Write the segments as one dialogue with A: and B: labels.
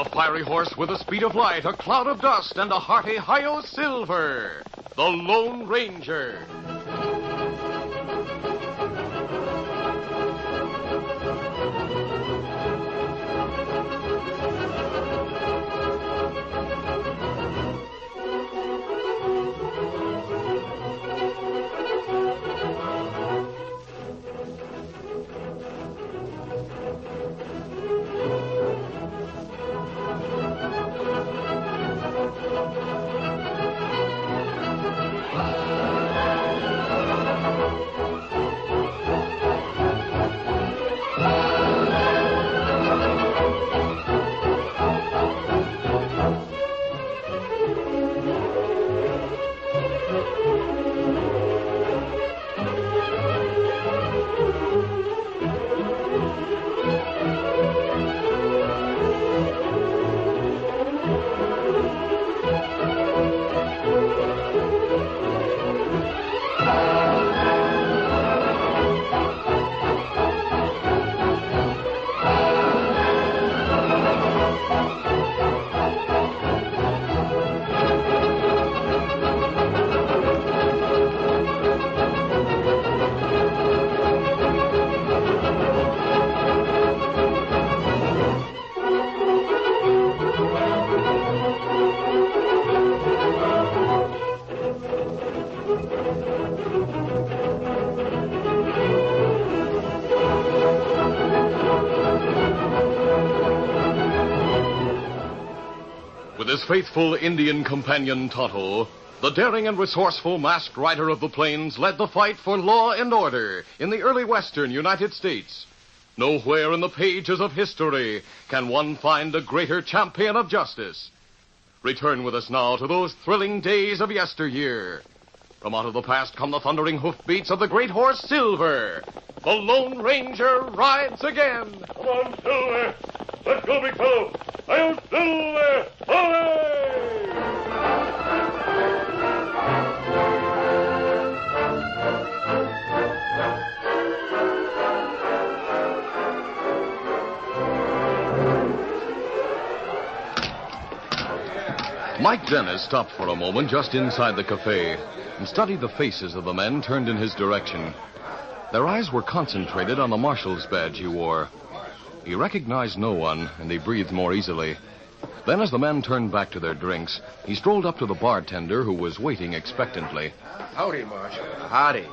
A: A fiery horse with the speed of light, a cloud of dust, and a hearty hi-yo silver. The Lone Ranger. With his faithful Indian companion, Tonto, the daring and resourceful masked rider of the plains led the fight for law and order in the early western United States. Nowhere in the pages of history can one find a greater champion of justice. Return with us now to those thrilling days of yesteryear. From out of the past come the thundering hoofbeats of the great horse Silver. The Lone Ranger rides again.
B: Come on, Silver. Let's go, big fellow. I'll Silver. Hooray!
A: Mike Dennis stopped for a moment just inside the cafe and studied the faces of the men turned in his direction. Their eyes were concentrated on the marshal's badge he wore. He recognized no one, and he breathed more easily. Then, as the men turned back to their drinks, he strolled up to the bartender, who was waiting expectantly.
C: Howdy, Marshal.
D: Howdy.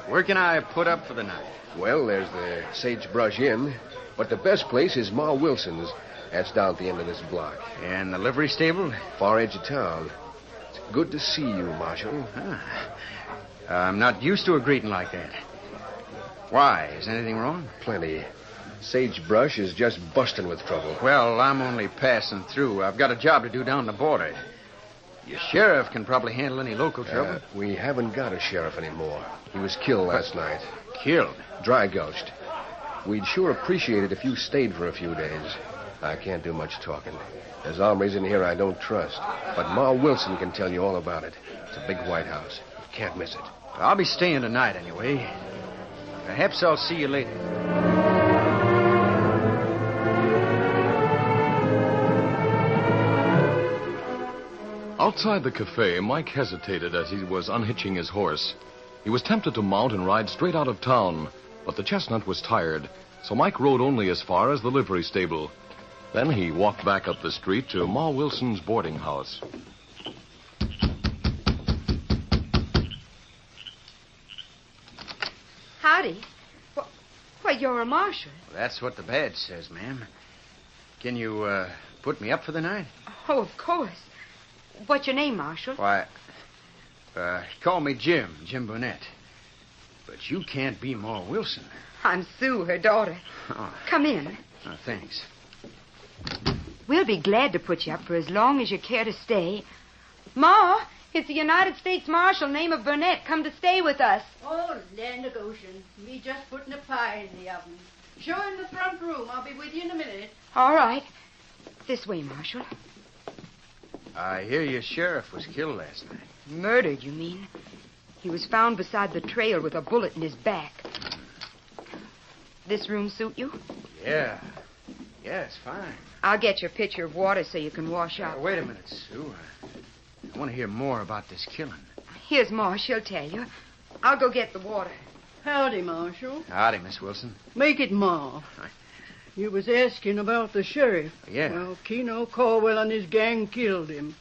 D: Where can I put up for the night?
C: Well, there's the Sagebrush Inn, but the best place is Ma Wilson's. That's down at the end of this block.
D: And the livery stable?
C: Far edge of town. It's good to see you, Marshal.
D: I'm not used to a greeting like that. Why? Is anything wrong?
C: Plenty. Sagebrush is just busting with trouble.
D: Well, I'm only passing through. I've got a job to do down the border. Your sheriff can probably handle any local trouble.
C: We haven't got a sheriff anymore. He was killed last night.
D: Killed?
C: Dry gulched. We'd sure appreciate it if you stayed for a few days. I can't do much talking. There's hombres in here I don't trust. But Ma Wilson can tell you all about it. It's a big White House. You can't miss it.
D: I'll be staying tonight anyway. Perhaps I'll see you later.
A: Outside the cafe, Mike hesitated as he was unhitching his horse. He was tempted to mount and ride straight out of town, but the chestnut was tired, so Mike rode only as far as the livery stable. Then he walked back up the street to Ma Wilson's boarding house.
E: Howdy. Why, you're a marshal.
D: That's what the badge says, ma'am. Can you put me up for the night?
E: Oh, of course. What's your name, Marshal?
D: Why, call me Jim Burnett. But you can't be Ma Wilson.
E: I'm Sue, her daughter.
D: Oh.
E: Come in.
D: Oh, thanks.
E: We'll be glad to put you up for as long as you care to stay. Ma, it's the United States Marshal, name of Burnett, come to stay with us.
F: Oh, land of Goshen. Me just putting a pie in the oven. Show in the front room. I'll be with you in a minute.
E: All right. This way, Marshal.
D: I hear your sheriff was killed last night.
E: Murdered, you mean? He was found beside the trail with a bullet in his back. This room suit you?
D: Yeah. Yes, fine.
E: I'll get your pitcher of water so you can wash up.
D: Wait a minute, Sue. I want to hear more about this killing.
E: Here's Ma. She'll tell you. I'll go get the water.
F: Howdy, Marshal.
D: Howdy, Miss Wilson.
F: Make it Ma. You was asking about the sheriff.
D: Yeah.
F: Well, Keno Caldwell and his gang killed him.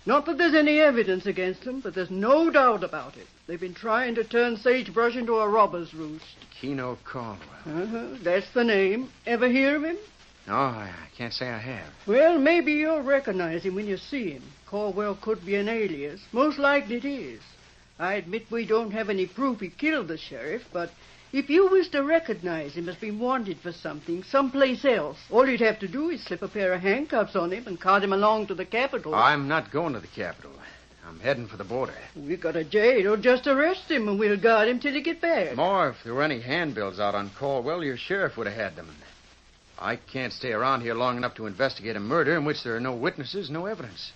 F: Not that there's any evidence against him, but there's no doubt about it. They've been trying to turn Sagebrush into a robber's roost.
D: Keno Caldwell.
F: That's the name. Ever hear of him?
D: No, I can't say I have.
F: Well, maybe you'll recognize him when you see him. Caldwell could be an alias. Most likely it is. I admit we don't have any proof he killed the sheriff, but if you was to recognize him as being wanted for something someplace else, all you'd have to do is slip a pair of handcuffs on him and cart him along to the Capitol.
D: I'm not going to the Capitol. I'm heading for the border.
F: We got a jail. Just arrest him and we'll guard him till he get back.
D: More, if there were any handbills out on Caldwell, your sheriff would have had them. I can't stay around here long enough to investigate a murder in which there are no witnesses, no evidence.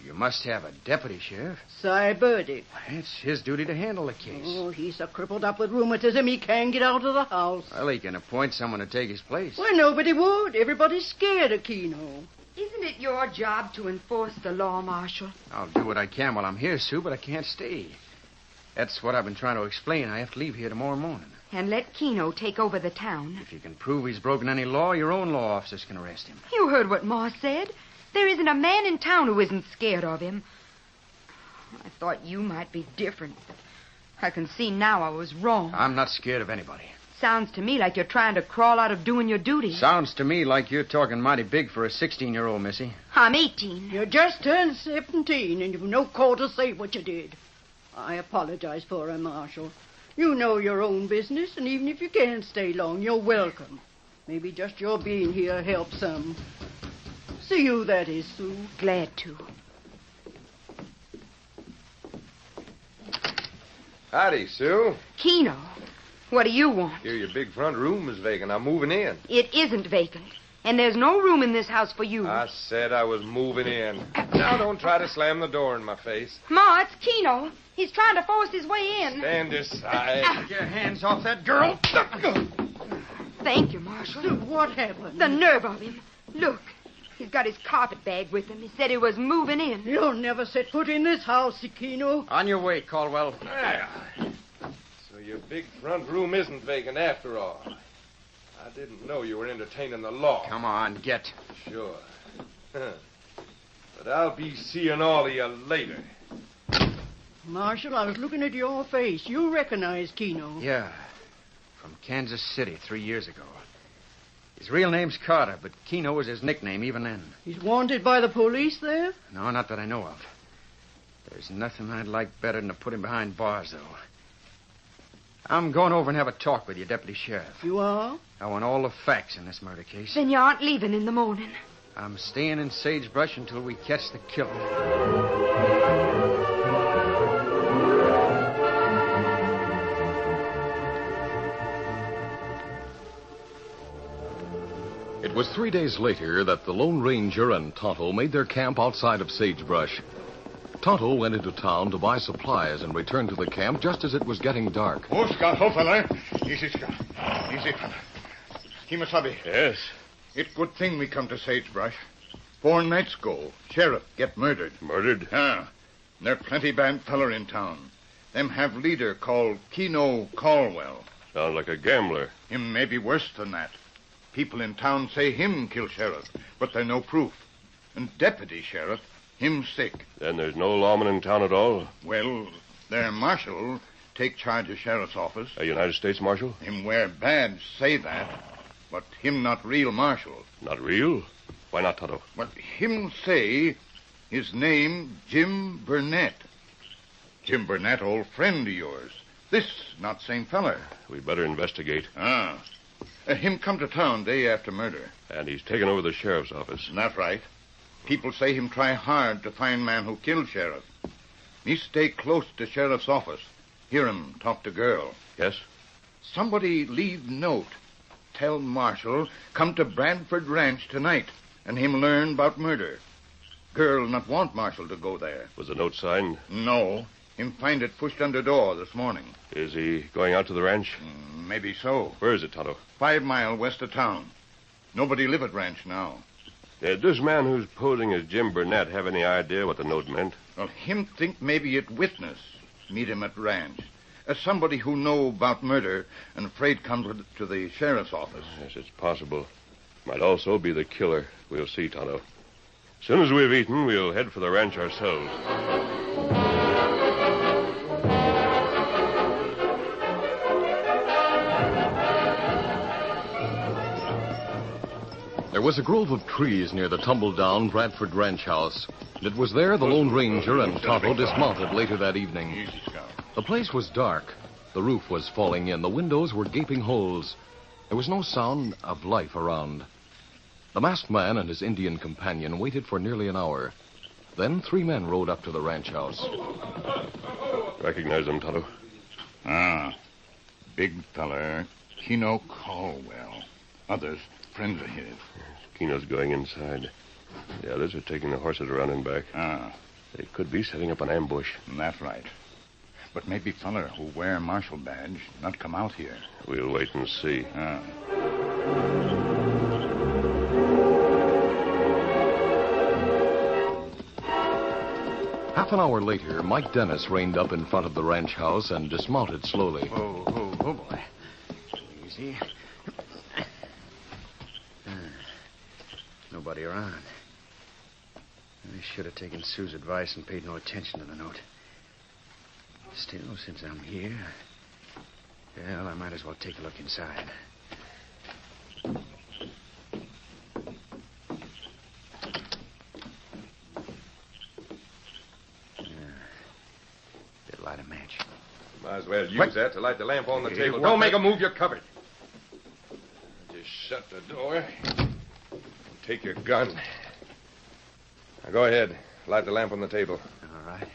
D: You must have a deputy, Sheriff.
F: Cy Birdie.
D: It's his duty to handle the case.
F: Oh, he's so crippled up with rheumatism he can't get out of the house.
D: Well, he can appoint someone to take his place.
F: Well, nobody would. Everybody's scared of Keno.
E: Isn't it your job to enforce the law, Marshal?
D: I'll do what I can while I'm here, Sue, but I can't stay. That's what I've been trying to explain. I have to leave here tomorrow morning.
E: And let Keno take over the town.
D: If you can prove he's broken any law, your own law officers can arrest him.
E: You heard what Ma said. There isn't a man in town who isn't scared of him. I thought you might be different. I can see now I was wrong.
D: I'm not scared of anybody.
E: Sounds to me like you're trying to crawl out of doing your duty.
D: Sounds to me like you're talking mighty big for a 16-year-old, Missy.
E: I'm 18.
F: You just turned 17, and you've no call to say what you did. I apologize for her, Marshal. You know your own business, and even if you can't stay long, you're welcome. Maybe just your being here helps some. See you, that is, Sue.
E: Glad to.
G: Howdy, Sue.
E: Keno, what do you want?
G: Here, your big front room is vacant. I'm moving in.
E: It isn't vacant, and there's no room in this house for you.
G: I said I was moving in. Now, don't try to slam the door in my face.
E: Ma, it's Keno. He's trying to force his way in.
G: Stand aside.
D: Get your hands off that girl.
E: Thank you, Marshal.
F: Sue, what happened?
E: The nerve of him. Look, he's got his carpet bag with him. He said he was moving in.
F: You'll never set foot in this house, Keno.
D: On your way, Caldwell.
G: So your big front room isn't vacant after all. I didn't know you were entertaining the law.
D: Come on, get.
G: Sure. But I'll be seeing all of you later.
F: Marshal, I was looking at your face. You recognize Keno.
D: Yeah. From Kansas City 3 years ago. His real name's Carter, but Keno was his nickname even then.
F: He's wanted by the police there?
D: No, not that I know of. There's nothing I'd like better than to put him behind bars, though. I'm going over and have a talk with you, Deputy Sheriff.
F: You are?
D: I want all the facts in this murder case.
E: Then you aren't leaving in the morning.
D: I'm staying in Sagebrush until we catch the killer.
A: It was 3 days later that the Lone Ranger and Tonto made their camp outside of Sagebrush. Tonto went into town to buy supplies and returned to the camp just as it was getting dark.
H: Oh, Scott, oh, fella. Easy, Scott. Easy, fella. Kimasabi.
B: Yes.
H: It good thing we come to Sagebrush. 4 nights ago, sheriff get murdered.
B: Murdered?
H: Ah. There plenty bad feller in town. Them have leader called Keno Caldwell.
B: Sounds like a gambler.
H: Him may be worse than that. People in town say him kill sheriff, but there no proof. And deputy sheriff, him sick.
B: Then there's no lawman in town at all?
H: Well, their marshal take charge of sheriff's office.
B: A United States Marshal?
H: Him wear badge say that, but him not real marshal.
B: Not real? Why not, Tonto?
H: But him say his name Jim Burnett. Jim Burnett, old friend of yours. This not same feller.
B: We better investigate.
H: Ah. Him come to town day after murder.
B: And he's taken over the sheriff's office.
H: That's right. People say him try hard to find man who killed sheriff. Me stay close to sheriff's office. Hear him talk to girl.
B: Yes?
H: Somebody leave note. Tell Marshal come to Bradford Ranch tonight and him learn about murder. Girl not want Marshal to go there.
B: Was the note signed?
H: No. Him find it pushed under door this morning.
B: Is he going out to the ranch?
H: Maybe so.
B: Where is it, Tonto?
H: 5 mile west of town. Nobody live at ranch now.
I: Did this man who's posing as Jim Burnett have any idea what the note meant?
H: Well, him think maybe it witness. Meet him at ranch. As somebody who know about murder and afraid come to the sheriff's office.
I: Yes, it's possible. Might also be the killer. We'll see, Tonto. As soon as we've eaten, we'll head for the ranch ourselves.
A: There was a grove of trees near the tumble-down Bradford ranch house. It was there the Lone Ranger and Tonto dismounted later that evening.
H: Easy, Scout.
A: The place was dark. The roof was falling in. The windows were gaping holes. There was no sound of life around. The masked man and his Indian companion waited for nearly an hour. Then 3 men rode up to the ranch house.
I: Recognize him, Tonto?
H: Big feller, Keno Caldwell. Others, friends of his.
I: Keno's going inside. The others are taking the horses around and back. They could be setting up an ambush.
H: That's right. But maybe feller who wear marshal badge not come out here.
I: We'll wait and see.
A: Half an hour later, Mike Dennis reined up in front of the ranch house and dismounted slowly.
D: Oh, boy. Easy. Nobody around. I should have taken Sue's advice and paid no attention to the note. Still, since I'm here, well, I might as well take a look inside. Light a match.
G: Might as well use that to light the lamp on the table. Don't make a move, you're covered. Just shut the door. Take your gun. Now go ahead. Light the lamp on the table.
D: All right.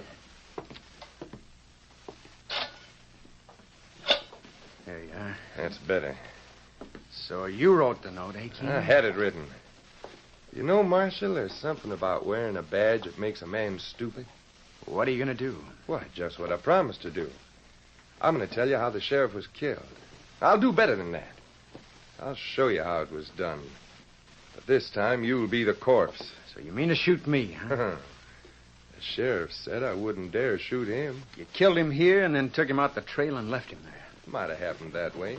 D: There you are.
G: That's better.
D: So you wrote the note, eh, Keno?
G: I had it written. You know, Marshal, there's something about wearing a badge that makes a man stupid.
D: What are you going to do?
G: Why, just what I promised to do. I'm going to tell you how the sheriff was killed. I'll do better than that. I'll show you how it was done. But this time, you'll be the corpse.
D: So you mean to shoot me, huh?
G: The sheriff said I wouldn't dare shoot him.
D: You killed him here and then took him out the trail and left him there.
G: Might have happened that way.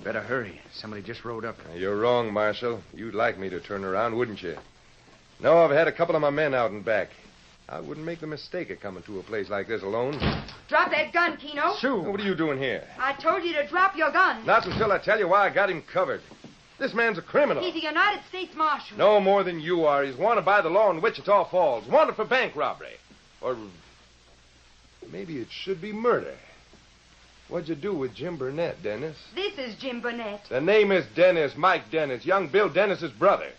D: Better hurry. Somebody just rode up.
G: Now, you're wrong, Marshal. You'd like me to turn around, wouldn't you? No, I've had a couple of my men out and back. I wouldn't make the mistake of coming to a place like this alone.
E: Drop that gun, Keno.
D: Sue!
G: What are you doing here?
E: I told you to drop your gun.
G: Not until I tell you why I got him covered. This man's a criminal.
E: He's a United States Marshal.
G: No more than you are. He's wanted by the law in Wichita Falls. Wanted for bank robbery. Or maybe it should be murder. What'd you do with Jim Burnett, Dennis?
E: This is Jim Burnett.
G: The name is Dennis, Mike Dennis, young Bill Dennis's brother.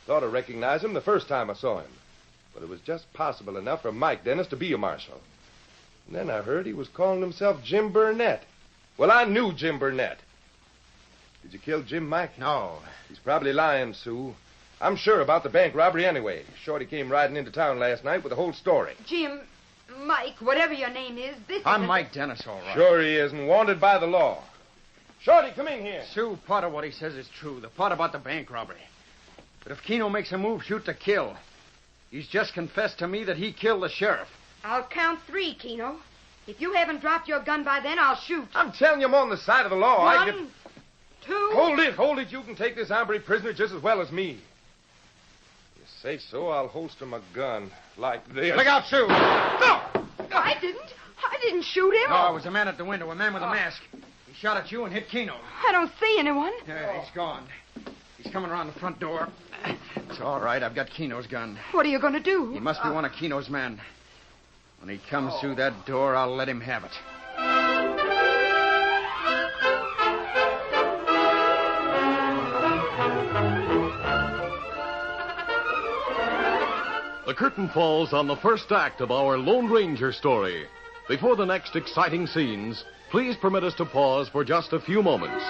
G: Thought I recognized him the first time I saw him. But it was just possible enough for Mike Dennis to be a marshal. And then I heard he was calling himself Jim Burnett. Well, I knew Jim Burnett. Did you kill Jim, Mike?
D: No.
G: He's probably lying, Sue. I'm sure about the bank robbery anyway. Shorty came riding into town last night with the whole story.
E: Jim, Mike, whatever your name is, this
D: I'm
E: isn't-
D: Mike Dennis, all right.
G: Sure he is, and wanted by the law. Shorty, come in here.
D: Sue, part of what he says is true. The part about the bank robbery. But if Keno makes a move, shoot to kill. He's just confessed to me that he killed the sheriff.
E: I'll count 3, Keno. If you haven't dropped your gun by then, I'll shoot.
G: I'm telling you, I'm on the side of the law.
E: 1, 2...
G: Hold it. You can take this hombre prisoner just as well as me. If you say so, I'll holster my gun like this.
D: Look out, Sue!
G: No!
E: I didn't shoot him.
D: No, it was a man at the window, a man with a mask. He shot at you and hit Keno.
E: I don't see anyone.
D: He's gone. He's coming around the front door. It's all right. I've got Keno's gun.
E: What are you going to do?
D: He must be one of Keno's men. When he comes through that door, I'll let him have it.
A: The curtain falls on the first act of our Lone Ranger story. Before the next exciting scenes, please permit us to pause for just a few moments.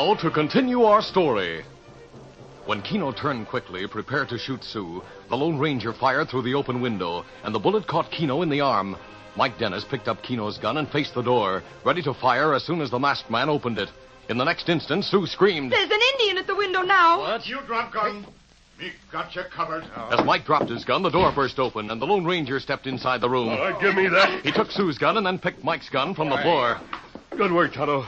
A: now to continue our story. When Kino turned quickly, prepared to shoot Sue, the Lone Ranger fired through the open window, and the bullet caught Kino in the arm. Mike Dennis picked up Kino's gun and faced the door, ready to fire as soon as the masked man opened it. In the next instant, Sue screamed.
E: There's an Indian at the window now.
H: What? You drop gun. Me got you covered.
A: As Mike dropped his gun, the door burst open, and the Lone Ranger stepped inside the room.
I: All right, give me that.
A: He took Sue's gun and then picked Mike's gun from the floor.
I: Good work, Tonto.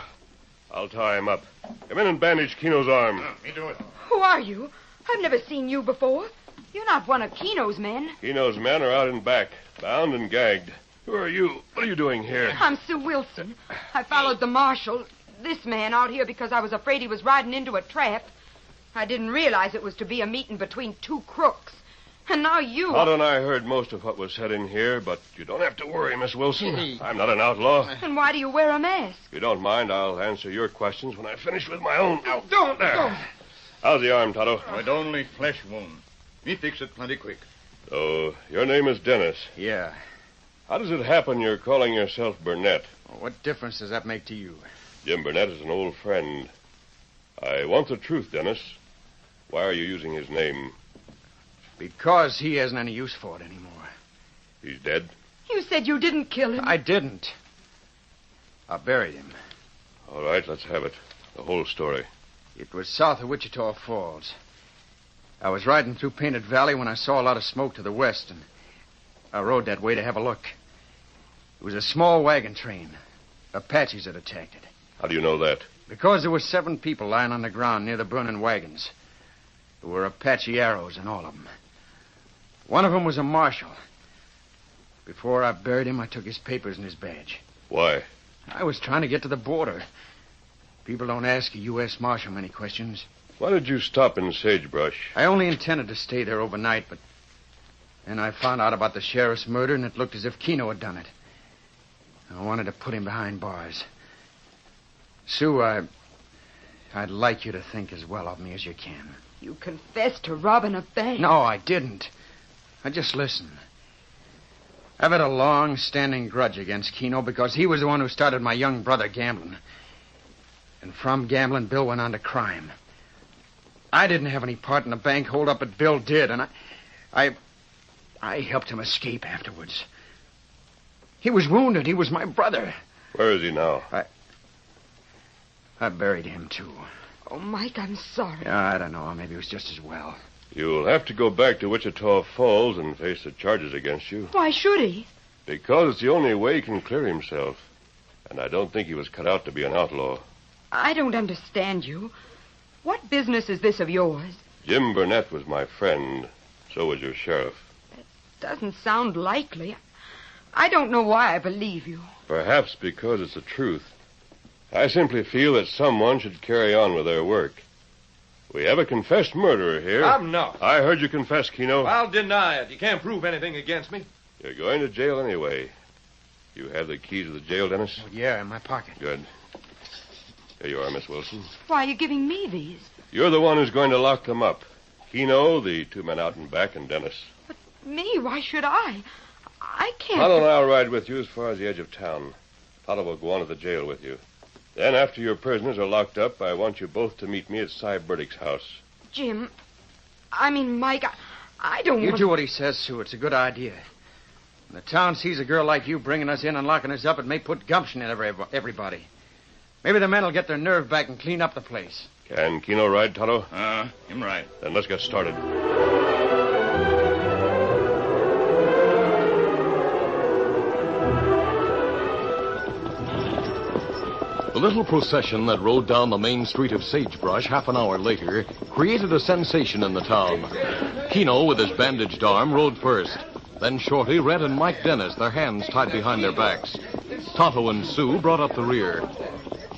I: I'll tie him up. Come in and bandage Kino's arm.
H: Me do it.
E: Who are you? I've never seen you before. You're not one of Kino's men.
I: Kino's men are out in back, bound and gagged. Who are you? What are you doing here?
E: I'm Sue Wilson. I followed the marshal, this man, out here because I was afraid he was riding into a trap. I didn't realize it was to be a meeting between two crooks. And now you...
I: Tonto and I heard most of what was said in here, but you don't have to worry, Miss Wilson. I'm not an outlaw.
E: And why do you wear a mask?
I: If you don't mind, I'll answer your questions when I finish with my own.
H: Now, don't
I: there. How's the arm, Tonto?
H: It only flesh wound. Me fix it plenty quick.
I: So, your name is Dennis.
D: Yeah.
I: How does it happen you're calling yourself Burnett?
D: Well, what difference does that make to you?
I: Jim Burnett is an old friend. I want the truth, Dennis. Why are you using his name?
D: Because he hasn't any use for it anymore.
I: He's dead?
E: You said you didn't kill him.
D: I didn't. I buried him.
I: All right, let's have it. The whole story.
D: It was south of Wichita Falls. I was riding through Painted Valley when I saw a lot of smoke to the west, and I rode that way to have a look. It was a small wagon train. Apaches had attacked it.
I: How do you know that?
D: Because there were 7 people lying on the ground near the burning wagons. There were Apache arrows in all of them. One of them was a marshal. Before I buried him, I took his papers and his badge.
I: Why?
D: I was trying to get to the border. People don't ask a U.S. Marshal many questions.
I: Why did you stop in Sagebrush?
D: I only intended to stay there overnight, but then I found out about the sheriff's murder, and it looked as if Kino had done it. I wanted to put him behind bars. Sue, I'd like you to think as well of me as you can.
E: You confessed to robbing a bank.
D: No, I didn't. I just listened. I've had a long-standing grudge against Kino because he was the one who started my young brother gambling. And from gambling, Bill went on to crime. I didn't have any part in the bank hold-up, but Bill did, and I helped him escape afterwards. He was wounded. He was my brother.
I: Where is he now?
D: I buried him, too.
E: Oh, Mike, I'm sorry.
D: Yeah, I don't know. Maybe it was just as well.
I: You'll have to go back to Wichita Falls and face the charges against you.
E: Why should he?
I: Because it's the only way he can clear himself. And I don't think he was cut out to be an outlaw.
E: I don't understand you. What business is this of yours?
I: Jim Burnett was my friend. So was your sheriff.
E: Doesn't sound likely. I don't know why I believe you.
I: Perhaps because it's the truth. I simply feel that someone should carry on with their work. We have a confessed murderer here.
G: I'm not.
I: I heard you confess, Kino.
G: I'll deny it. You can't prove anything against me.
I: You're going to jail anyway. You have the keys of the jail, Dennis?
D: Oh, yeah, in my pocket.
I: Good. Here you are, Miss Wilson.
E: Why are you giving me these?
I: You're the one who's going to lock them up. Kino, the 2 men out and back, and Dennis.
E: But me, why should I? I can't...
I: Tonto and I'll ride with you as far as the edge of town. Tonto will go on to the jail with you. Then, after your prisoners are locked up, I want you both to meet me at Cy Burdick's house.
E: Jim, Mike, I don't
D: You
E: want...
D: do what he says, Sue. It's a good idea. When the town sees a girl like you bringing us in and locking us up, it may put gumption in everybody. Maybe the men will get their nerve back and clean up the place.
I: Can Kino ride, Tonto?
H: Him right.
I: Then let's get started.
A: The little procession that rode down the main street of Sagebrush half an hour later created a sensation in the town. Kino, with his bandaged arm, rode first. Then Shorty, Red, and Mike Dennis, their hands tied behind their backs. Tonto and Sue brought up the rear.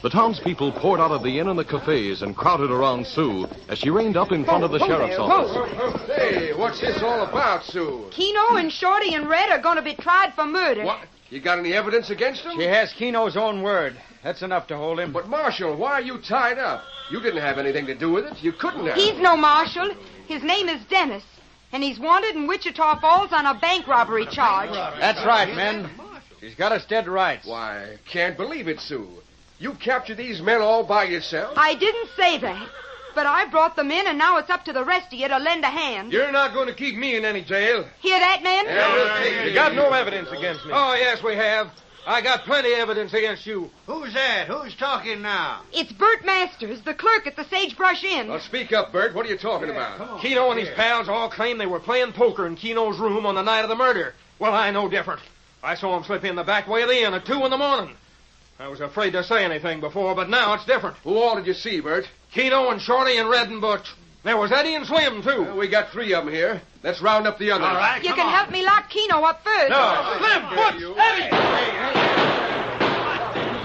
A: The townspeople poured out of the inn and the cafes and crowded around Sue as she reined up in front of the sheriff's office.
C: Hey, what's this all about, Sue?
E: Kino and Shorty and Red are going to be tried for murder.
C: What? You got any evidence against him?
D: She has Kino's own word. That's enough to hold him.
C: But, Marshal, why are you tied up? You didn't have anything to do with it. You couldn't have.
E: He's no marshal. His name is Dennis. And he's wanted in Wichita Falls on a bank robbery charge.
D: That's right, men. She's got us dead right.
C: Why, can't believe it, Sue. You captured these men all by yourself?
E: I didn't say that. But I brought them in, and now it's up to the rest of you to lend a hand.
G: You're not going to keep me in any jail.
E: Hear that, men?
G: You got no evidence against me. Oh, yes, we have. I got plenty of evidence against you.
J: Who's that? Who's talking now?
E: It's Bert Masters, the clerk at the Sagebrush Inn.
C: Well, speak up, Bert. What are you talking about?
G: Keno and his pals all claim they were playing poker in Keno's room on the night of the murder. Well, I know different. I saw him slip in the back way of the inn at 2 in the morning. I was afraid to say anything before, but now it's different.
C: Who all did you see, Bert?
G: Keno and Shorty and Red and Butch. There was Eddie and Slim, too.
C: We got 3 of them here. Let's round up the others.
J: All right,
E: You can help me lock Keno up first.
G: No, Slim, Butch, Eddie!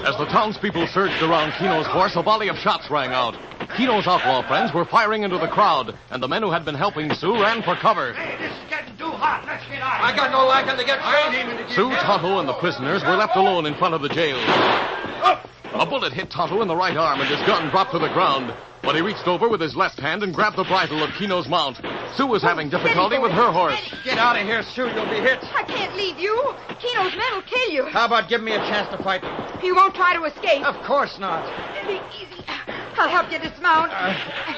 A: As the townspeople surged around Keno's horse, a volley of shots rang out. Keno's outlaw friends were firing into the crowd, and the men who had been helping Sue ran for cover.
J: Hey, this is getting too hot. Let's get out.
G: I got no liking to get shot.
A: Sue, Tonto, and the prisoners were left alone in front of the jail. A bullet hit Tonto in the right arm, and his gun dropped to the ground. But he reached over with his left hand and grabbed the bridle of Keno's mount. Sue was having difficulty with her horse.
D: Get out of here, Sue. You'll be hit.
E: I can't leave you. Keno's men will kill you.
D: How about giving me a chance to fight?
E: You won't try to escape.
D: Of course not.
E: Easy. I'll help you dismount.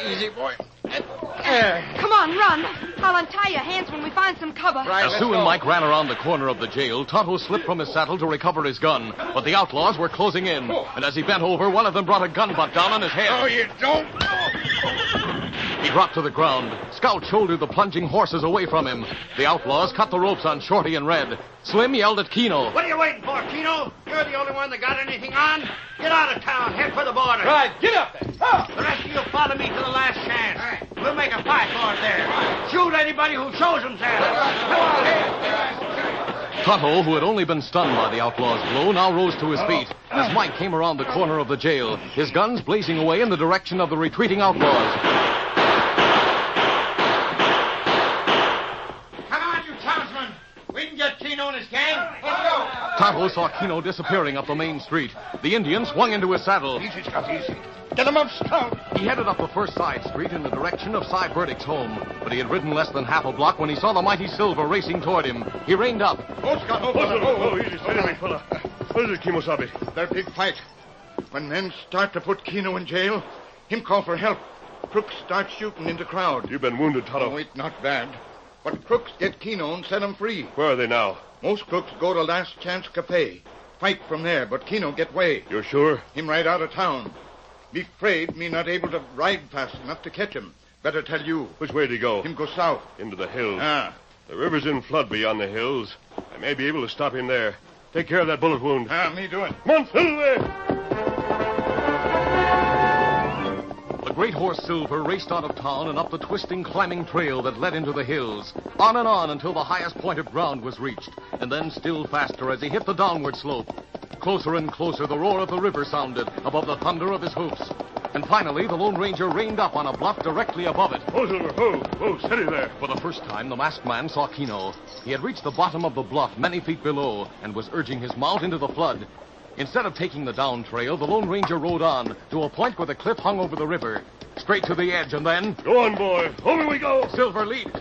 D: Easy, boy.
E: Come on, run. I'll untie your hands when we find some cover.
D: Right,
A: As Sue and Mike ran around the corner of the jail, Tonto slipped from his saddle to recover his gun. But the outlaws were closing in. And as he bent over, one of them brought a gun butt down on his head.
H: Oh, you don't?
A: He dropped to the ground. Scout shouldered the plunging horses away from him. The outlaws cut the ropes on Shorty and Red. Slim yelled at Keno.
J: What are you waiting for, Keno? You're the only one that got anything on. Get out of town. Head for the border.
G: Right, get up there. Oh.
J: The rest of you follow me to the last chance. We'll make a fight for it there. Shoot anybody who shows themselves. Come on,
A: Tonto, who had only been stunned by the outlaw's blow, now rose to his feet. As Mike came around the corner of the jail, his guns blazing away in the direction of the retreating outlaws.
J: Come on, you townsmen. We can get Keno and his gang. Let's go.
A: Tonto saw Keno disappearing up the main street. The Indian swung into his saddle.
H: Easy, Scout, easy. Get him up, Scout.
A: He headed up the first side street in the direction of Cy Burdick's home. But he had ridden less than half a block when he saw the mighty Silver racing toward him. He reined up.
H: Oh, Scout,
B: Easy, steady, big fella. What is it, Kimosabe?
H: That big fight. When men start to put Keno in jail, him call for help. Crooks start shooting into crowd.
B: You've been wounded, Tonto.
H: Oh, it's not bad. But crooks get Keno and set him free.
B: Where are they now?
H: Most crooks go to Last Chance Cafe. Fight from there, but Keno get way.
B: You're sure?
H: Him ride out of town. Be afraid me not able to ride fast enough to catch him. Better tell you.
B: Which way did he go?
H: Him go south.
B: Into the hills.
H: Ah.
B: The river's in flood beyond the hills. I may be able to stop him there. Take care of that bullet wound.
H: Me do it.
B: Come on, Silver!
A: The great horse Silver raced out of town and up the twisting, climbing trail that led into the hills. On and on until the highest point of ground was reached, and then still faster as he hit the downward slope. Closer and closer the roar of the river sounded above the thunder of his hoofs. And finally, the Lone Ranger reined up on a bluff directly above it.
B: Oh, Silver, oh, steady there.
A: For the first time, the masked man saw Keno. He had reached the bottom of the bluff many feet below and was urging his mount into the flood. Instead of taking the down trail, the Lone Ranger rode on to a point where the cliff hung over the river. Straight to the edge, and then...
B: Go on, boy. Over we go.
A: Silver leaped.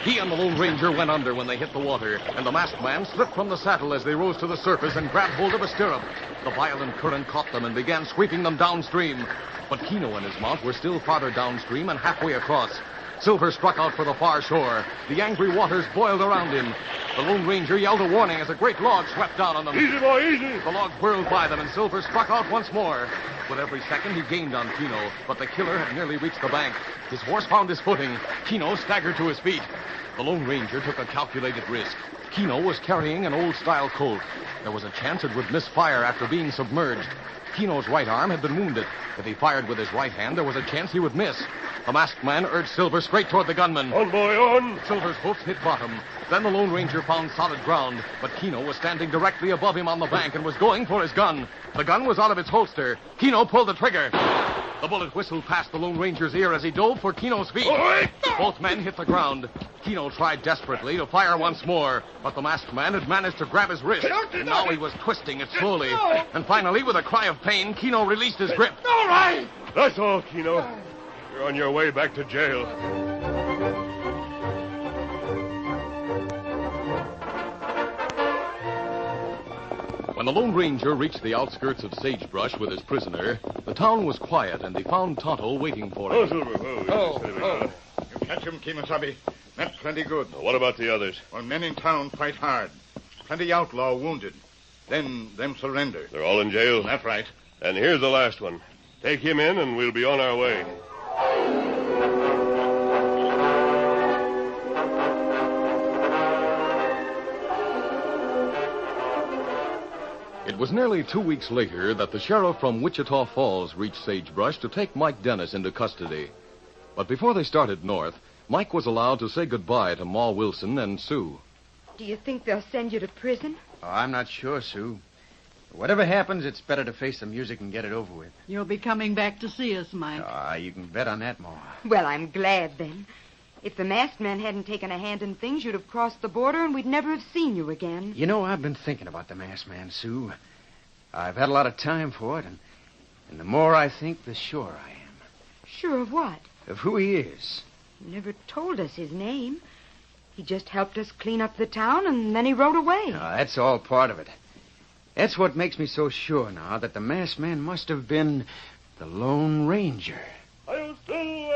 A: He and the Lone Ranger went under when they hit the water, and the masked man slipped from the saddle as they rose to the surface and grabbed hold of a stirrup. The violent current caught them and began sweeping them downstream. But Keno and his mount were still farther downstream and halfway across. Silver struck out for the far shore. The angry waters boiled around him. The Lone Ranger yelled a warning as a great log swept down on them.
B: Easy, boy, easy.
A: The log whirled by them, and Silver struck out once more. With every second, he gained on Keno, but the killer had nearly reached the bank. His horse found his footing. Keno staggered to his feet. The Lone Ranger took a calculated risk. Keno was carrying an old-style Colt. There was a chance it would miss fire after being submerged. Keno's right arm had been wounded. If he fired with his right hand, there was a chance he would miss. The masked man urged Silver straight toward the gunman.
B: On, boy, on.
A: Silver's hoofs hit bottom. Then the Lone Ranger found solid ground, but Keno was standing directly above him on the bank and was going for his gun. The gun was out of its holster. Keno pulled the trigger. The bullet whistled past the Lone Ranger's ear as he dove for Keno's feet. Both men hit the ground. Keno tried desperately to fire once more, but the masked man had managed to grab his wrist. And now he was twisting it slowly. And finally, with a cry of pain, Keno released his grip.
J: All right.
B: That's all, Keno. You're on your way back to jail. When
A: the Lone Ranger reached the outskirts of Sagebrush with his prisoner, the town was quiet, and they found Tonto waiting for him.
H: You catch him, Kemosabe. That's plenty good.
I: What about the others?
H: Well, men in town fight hard. Plenty outlaw wounded. Then them surrender.
I: They're all in jail?
H: That's right.
I: And here's the last one. Take him in, and we'll be on our way.
A: It was nearly 2 weeks later that the sheriff from Wichita Falls reached Sagebrush to take Mike Dennis into custody. But before they started north, Mike was allowed to say goodbye to Ma Wilson and Sue.
E: Do you think they'll send you to prison?
D: Oh, I'm not sure, Sue. Whatever happens, it's better to face the music and get it over with.
F: You'll be coming back to see us, Mike.
D: You can bet on that, Ma.
E: Well, I'm glad then. If the masked man hadn't taken a hand in things, you'd have crossed the border and we'd never have seen you again.
D: You know, I've been thinking about the masked man, Sue. I've had a lot of time for it, and the more I think, the surer I am.
E: Sure of what?
D: Of who he is.
E: He never told us his name. He just helped us clean up the town, and then he rode away.
D: That's all part of it. That's what makes me so sure now that the masked man must have been the Lone Ranger.
B: I'll still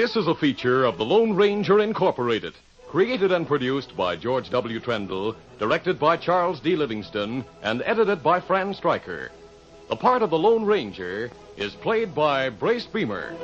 A: This is a feature of the Lone Ranger Incorporated, created and produced by George W. Trendle, directed by Charles D. Livingston, and edited by Fran Striker. The part of the Lone Ranger is played by Brace Beemer.